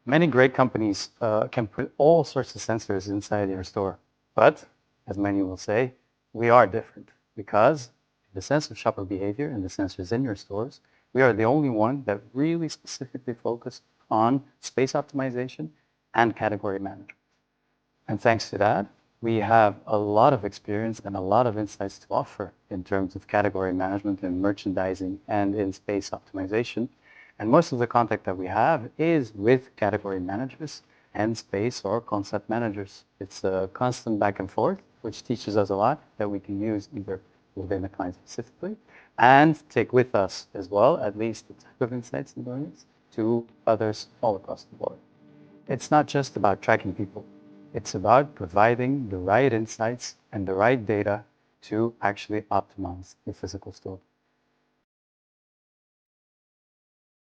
Many great companies can put all sorts of sensors inside your store. But, as many will say, we are different because in the sense of shopper behavior and the sensors in your stores, we are the only one that really specifically focus on space optimization and category management. And thanks to that, we have a lot of experience and a lot of insights to offer in terms of category management and merchandising and in space optimization. And most of the contact that we have is with category managers and space or concept managers. It's a constant back and forth, which teaches us a lot that we can use either within a client specifically and take with us as well, at least the type of insights and learnings to others all across the board. It's not just about tracking people. It's about providing the right insights and the right data to actually optimize your physical store.